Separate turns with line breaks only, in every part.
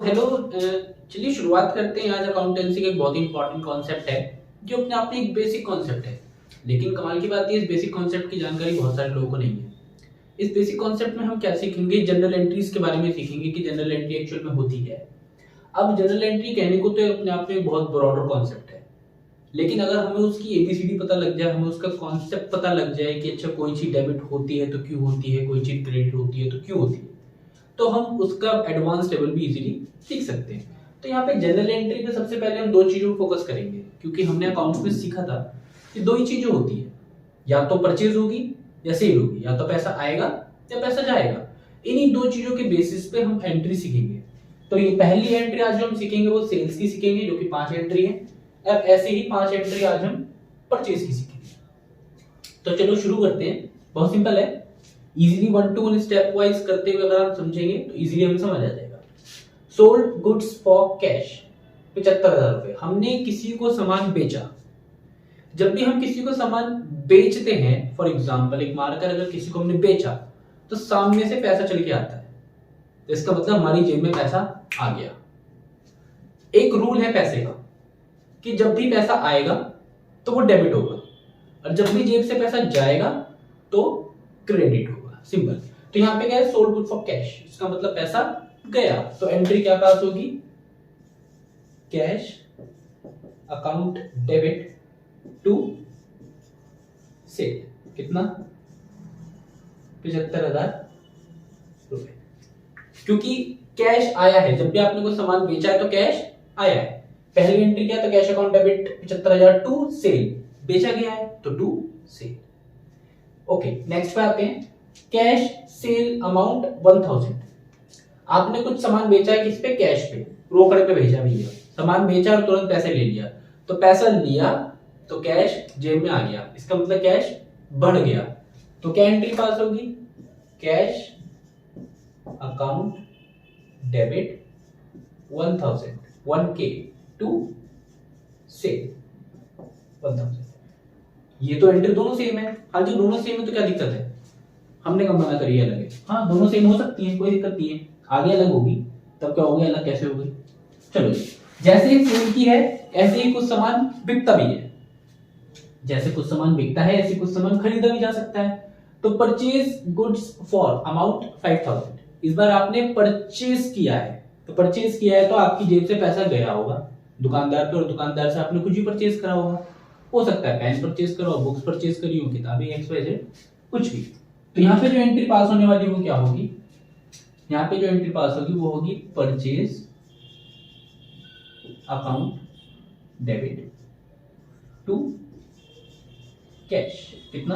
Hello. चलिए शुरुआत करते हैं। आज अकाउंटेंसी का एक बहुत ही इंपॉर्टेंट कॉन्सेप्ट है जो अपने आप में एक बेसिक कॉन्सेप्ट है, लेकिन कमाल की बात है इस बेसिक कॉन्सेप्ट की जानकारी बहुत सारे लोगों को नहीं है। इस बेसिक कॉन्सेप्ट में हम क्या सीखेंगे, जनरल एंट्रीज के बारे में सीखेंगे कि जनरल एंट्री एक्चुअल में होती क्या है। अब जनरल एंट्री कहने को तो अपने आप में एक बहुत ब्रॉडर कॉन्सेप्ट है, लेकिन अगर हमें उसकी एबीसीडी पता लग जाए, हमें उसका कॉन्सेप्ट पता लग जाए कि अच्छा कोई चीज डेबिट होती है तो क्यों होती है, कोई चीज क्रेडिट होती है तो क्यों होती है, तो हम उसका एडवांस लेवल भी इजीली सीख सकते हैं। तो यहाँ पे जनरल एंट्री पे सबसे पहले हम दो चीजों पर फोकस करेंगे, क्योंकि हमने अकाउंट्स में सीखा था कि दो ही चीजें होती है, या तो परचेज होगी या सेल होगी, या तो पैसा आएगा या पैसा जाएगा। इन्हीं दो चीजों के बेसिस पे हम एंट्री सीखेंगे। तो ये पहली एंट्री आज जो हम सीखेंगे वो सेल्स की सीखेंगे, जो कि 5 एंट्री है। अब ऐसे ही 5 एंट्री आज हम परचेज की सीखेंगे। तो चलो शुरू करते हैं। बहुत सिंपल है, इजीली 1 to 1 स्टेप वाइज करते हुए अगर आप समझेंगे तो इजीली हमें समझ आ जाएगा। सोल्ड गुड्स फॉर कैश 75,000 रुपए, हमने किसी को सामान बेचा। जब भी हम किसी को सामान बेचते हैं, फॉर एग्जाम्पल एक मार्कर अगर किसी को हमने बेचा तो सामने से पैसा चल के आता है, तो इसका मतलब हमारी जेब में पैसा आ गया। एक रूल है पैसे का कि जब भी पैसा आएगा तो वो डेबिट होगा, और जब भी जेब से पैसा जाएगा तो क्रेडिट होगा। सिंपल। तो यहाँ पे क्या है, सोल्ड गुड फॉर कैश, इसका मतलब पैसा गया, तो एंट्री क्या पास होगी, cash account debit to sale. कितना, 75,000 रुपए। क्योंकि कैश आया है, जब भी आपने कोई सामान बेचा है तो कैश आया है। पहली एंट्री क्या है, तो cash account debit 75,000 to sale, बेचा गया है तो टू सेल। ओके, नेक्स्ट पे आते हैं। कैश सेल अमाउंट 1000, आपने कुछ सामान बेचा है किस पे, कैश पे, रोकड़े पे भेजा भैया, सामान बेचा और तुरंत पैसे ले लिया, तो पैसा लिया तो कैश जेब में आ गया, इसका मतलब कैश बढ़ गया। तो क्या एंट्री पास होगी, cash account debit 1000 1K to sale 1000। ये तो एंट्री दोनों सेम है। हाँ जी, दोनों सेम है तो क्या दिक्कत है, हमने कब मना करी अलग है। हाँ, दोनों सेम हो सकती है, कोई दिक्कत नहीं है। आगे अलग होगी तब क्या होगी, अलग कैसे होगी। चलो जी, जैसे ही सेल की है ऐसे ही कुछ सामान बिकता भी है। जैसे कुछ सामान बिकता है ऐसे कुछ सामान खरीदा भी जा सकता है। तो परचेज गुड्स फॉर अमाउंट 5000, इस बार आपने परचेज किया है, तो परचेज किया है तो आपकी जेब से पैसा गया होगा दुकानदार पे, और दुकानदार से आपने कुछ भी परचेज करा होगा। हो सकता है पेन परचेज करो, बुक्स परचेज करी हो, किताबें, एक्सवाइजेड, कुछ भी। तो यहाँ पे जो एंट्री पास होने वाली वो क्या होगी, यहाँ पे जो एंट्री पास होगी वो होगी purchase account debit to cash. कितना,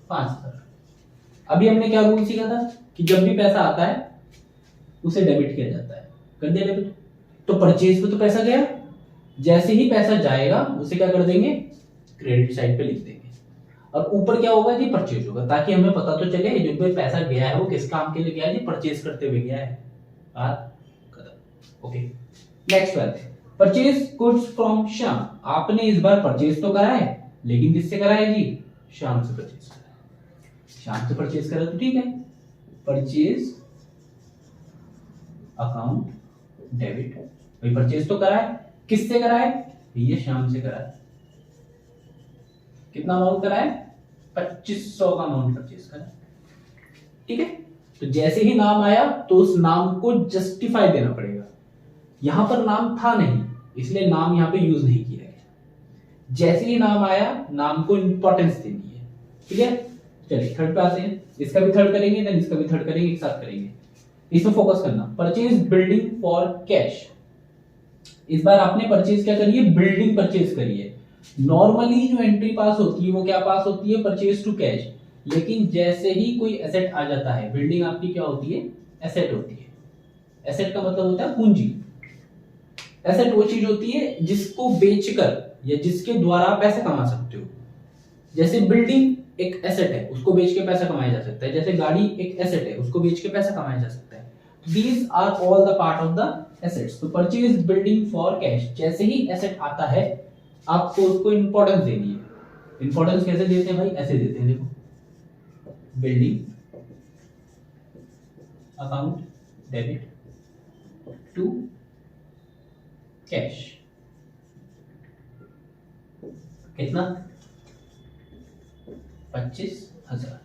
5000। अभी हमने क्या रूल सीखा था कि जब भी पैसा आता है उसे डेबिट किया जाता है, कर दिया डेबिट। तो परचेज पे तो पैसा गया, जैसे ही पैसा जाएगा उसे क्या कर देंगे, क्रेडिट साइड पे लिख देंगे, और ऊपर क्या होगा जी, परचेज होगा, ताकि हमें पता तो चले जो भी पैसा गया है वो किस काम के लिए गया है जी, परचेज करते हुए गया है। बात खत्म। ओके, नेक्स्ट बात है, परचेज गुड्स फ्रॉम श्याम, आपने इस बार परचेज तो करा है, लेकिन किससे करा है जी, श्याम से परचेज करा है। श्याम से परचेज करा तो ठीक है, परचेज अकाउंट डेबिट, भाई परचेज तो करा है, किससे करा है, ये श्याम से करा है। कितना अमाउंट करा है, 2500 का अमाउंट परचेज करा, ठीक है। तो जैसे ही नाम आया तो उस नाम को जस्टिफाई देना पड़ेगा। यहां पर नाम था नहीं, इसलिए नाम यहां पे यूज नहीं किया गया। जैसे ही नाम आया नाम को इंपॉर्टेंस देनी है, ठीक है। चलिए थर्ड पे आते हैं, इसका भी थर्ड करेंगे, देन इसका भी थर्ड करेंगे, एक साथ करेंगे। इसमें फोकस करना, परचेज बिल्डिंग फॉर कैश। इस बार आपने परचेज क्या करी है, बिल्डिंग परचेज करी है। नॉर्मली जो एंट्री पास होती है वो क्या पास होती है, परचेज टू कैश, लेकिन जैसे ही कोई एसेट आ जाता है, बिल्डिंग आपकी क्या होती है, एसेट होती है। एसेट का मतलब होता है पूंजी। एसेट वो चीज होती है जिसको बेचकर या जिसके द्वारा आप पैसे कमा सकते हो। जैसे बिल्डिंग एक एसेट है, उसको बेच के पैसा कमाया जा सकता है। जैसे गाड़ी एक एसेट है, उसको बेच के पैसा कमाया जा सकता है। These are all the part of the assets. तो परचेज बिल्डिंग फॉर कैश, जैसे ही एसेट आता है आपको उसको इंपॉर्टेंस देनी है। इंपॉर्टेंस कैसे देते हैं भाई, ऐसे देते हैं, देखो, building account debit to cash. कितना? 25,000।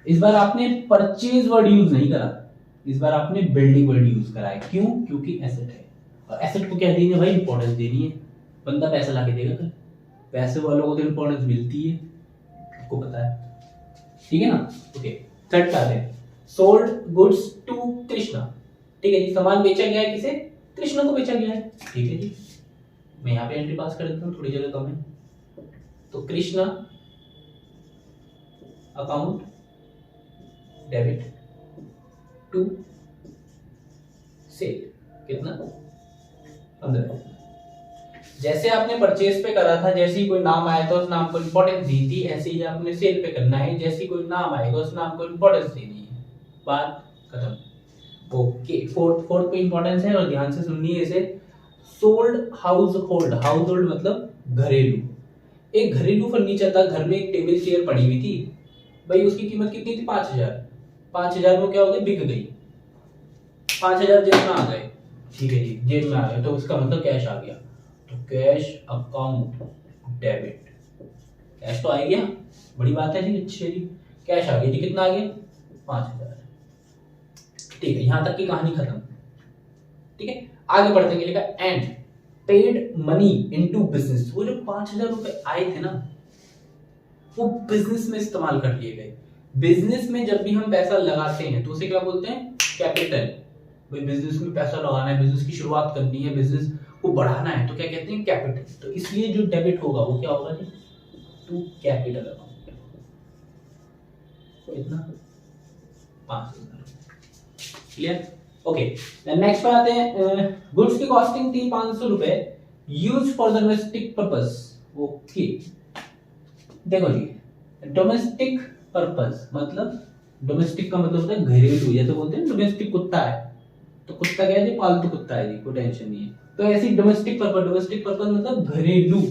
इस बार आपने परचेज वर्ड यूज नहीं करा, इस बार आपने बिल्डिंग वर्ड यूज करा है। क्यों? क्योंकि एसेट है, और एसेट को क्या देनी है भाई? इंपॉर्टेंस देनी है। बंदा पैसा लाके देगा कल, पैसे वालों को तो इंपॉर्टेंस मिलती है, आपको पता है, ठीक है ना। ओके, थर्ड का है सोल्ड गुड्स टू कृष्णा। ठीक है जी, सामान बेचा गया है, किसे? कृष्णा को बेचा गया है। ठीक है जी, मैं यहाँ पे एंट्री पास कर देता हूँ, थोड़ी जगह कम है। तो Krishna account debit to sale. कितना? 15। जैसे आपने परचेज पे करा था, जैसे ही कोई नाम आया था उस नाम को इंपॉर्टेंस दी थी, ऐसे ही आपने सेल पे करना है, जैसे ही कोई नाम आएगा उस नाम को इंपॉर्टेंस देनी है। बात खत्म। ओके, फोर्थ पे इंपॉर्टेंस है और ध्यान से सुनिए इसे। Sold house hold. House hold मतलब घरेलू। एक घरेलू फर्नीचर था, घर में एक टेबल चेयर पड़ी हुई थी भाई, उसकी कीमत कितनी थी? 5,000। 5,000 में क्या हो गई? बिक गई। 5,000 जेब में आ गए। ठीक है जी, जेब में आ गए तो उसका मतलब कैश आ गया। तो कैश अकाउंट डेबिट, कैश तो आ गया, बड़ी बात है जी, अच्छी जी। कैश आ गया जी, कितना आ गया? 5,000। ठीक है, यहां तक की कहानी खत्म। ठीक है, आगे बढ़ते हैं। लिखा and paid money into business. वो जो 5,000 रुपए आए थे ना, वो बिजनेस में इस्तेमाल कर लिए गए। बिजनेस में जब भी हम पैसा लगाते हैं तो उसे क्या बोलते हैं? कैपिटल। भाई बिजनेस में पैसा लगाना है, बिजनेस की शुरुआत करनी है, बिजनेस को बढ़ाना है, तो क्या कहते हैं? कैपिटल। तो इसलिए जो डेबिट होगा वो क्या होगा जी? To capital account. कितना? 5,000। क्लियर? ओके, नेक्स्ट पे आते हैं। गुड्स की कॉस्टिंग थी 500 रुपए, use for domestic purpose. Okay, देखो जी, डोमेस्टिक पर्पस मतलब, डोमेस्टिक का मतलब होता है घरेलू। जैसे बोलते हैं डोमेस्टिक कुत्ता है, तो कुत्ता क्या है जी? पालतू कुत्ता है जी, कोई टेंशन नहीं है। तो ऐसी डोमेस्टिक पर्पस, डोमेस्टिक पर्पस मतलब घरेलू,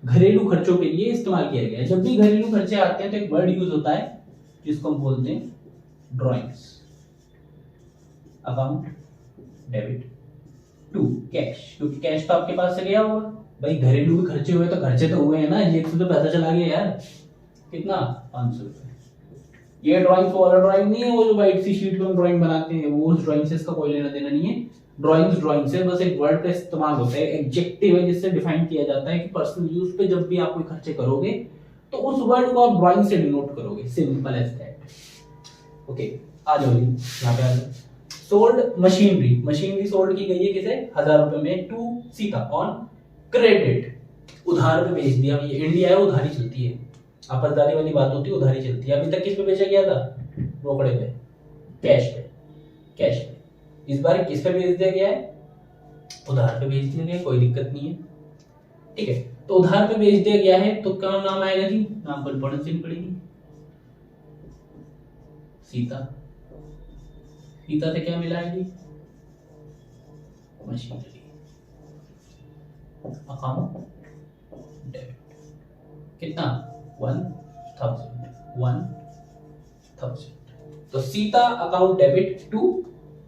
घरेलू खर्चों के लिए इस्तेमाल किया गया है। जब भी घरेलू खर्चे आते हैं तो एक वर्ड यूज होता है जिसको हम बोलते हैं drawings. Account debit to cash, क्योंकि कैश तो आपके पास से गया होगा भाई, घरेलू भी खर्चे हुए तो खर्चे तो हुए हैं ना, जेब से तो पैसा चला गया यार। कितना? 500 रुपए। ये ड्राइंग तो वाला ड्राइंग नहीं है, वो जो व्हाइट सी शीट पे हम ड्राइंग बनाते हैं, वो उस ड्राइंग से इसका कोई लेना देना नहीं है। ड्राइंग्स ड्राइंग से बस एक वर्ड का इस्तेमाल होता है, एडजेक्टिव है जिससे डिफाइन किया जाता है कि पर्सनल यूज पे जब भी आप कोई खर्चे करोगे तो उस वर्ड को आप ड्राइंग से डिनोट करोगे, सिंपल एज दैट। ओके, आ जाओ जी, यहाँ पे आ जाओ। सोल्ड मशीनरी, मशीनरी सोल्ड की गई है किसे? 1,000 रुपए में टू सीता ऑन क्रेडिट। उधार पे बेच दिया। ये इंडिया है, उधारी चलती है, आपसदारी वाली बात होती है, उधारी चलती है। अभी तक किस पे बेचा गया था? रोकड़े पे, कैश पे, कैश पे। इस बार किस पे बेच दिया गया है? उधार पे बेच दिया गया, कोई दिक्कत नहीं है। ठीक है, तो उधार पे बेच दिया गया है तो क्या नाम आएगा जी? नाम पर इंपॉर्टेंस देनी पड़ेगी। सीता, सीता से क्या मिला है जी? मशीनरी। Account debit. कितना? 1,000। तो Sita account debit to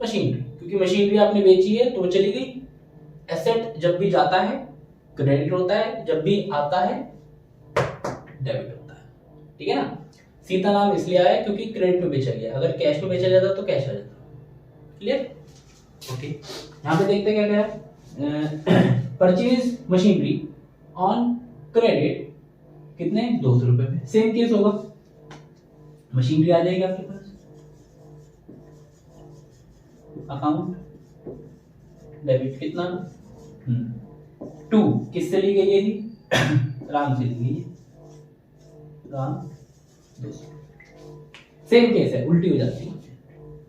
machinery, क्योंकि मशीनरी आपने बेची है तो वो चली गई। एसेट जब भी जाता है क्रेडिट होता है, जब भी आता है डेबिट होता है। ठीक है ना। सीता नाम इसलिए आया क्योंकि क्रेडिट में बेचा गया, अगर कैश में बेचा जाता तो कैश आ जाता। क्लियर? ओके, यहां पे देखते क्या क्या है। परचेज मशीनरी ऑन क्रेडिट, कितने? 200 रुपए में। सेम केस होगा, मशीनरी आ जाएगी आपके पास। अकाउंट डेबिट कितना? 2 किससे ली गई है जी? राम से ली गई है, राम 200। सेम केस है, उल्टी हो जाती है,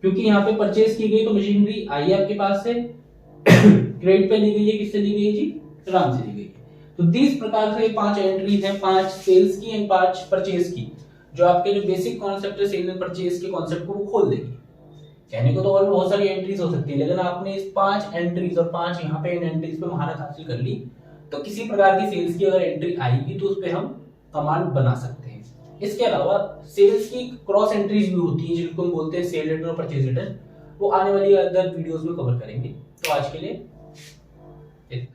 क्योंकि यहाँ पे परचेज की गई तो मशीनरी आई है आपके पास से, क्रेडिट पे ली गई है, किससे ली गई है जी? राम से ली गई है। तो 20 प्रकार से 5 एंट्रीज हैं, 5 सेल्स की एंड 5 परचेज की, जो आपके जो बेसिक कॉन्सेप्ट है सेल एंड परचेज के कॉन्सेप्ट को वो खोल देगी। कहने को तो और बहुत सारी एंट्रीज हो सकती है, लेकिन आपने इस 5 एंट्रीज और 5 यहाँ पे इन एंट्रीज पे महारत हासिल कर ली तो किसी प्रकार की सेल्स की अगर एंट्री आएगी तो उस पर हम कमांड बना सकते हैं। इसके अलावा सेल्स की क्रॉस एंट्रीज भी होती हैं जिनको हम बोलते हैं सेल लेटर और परचेज लेटर, वो आने वाली अदर वीडियोस में कवर करेंगे। तो आज के लिए इतना।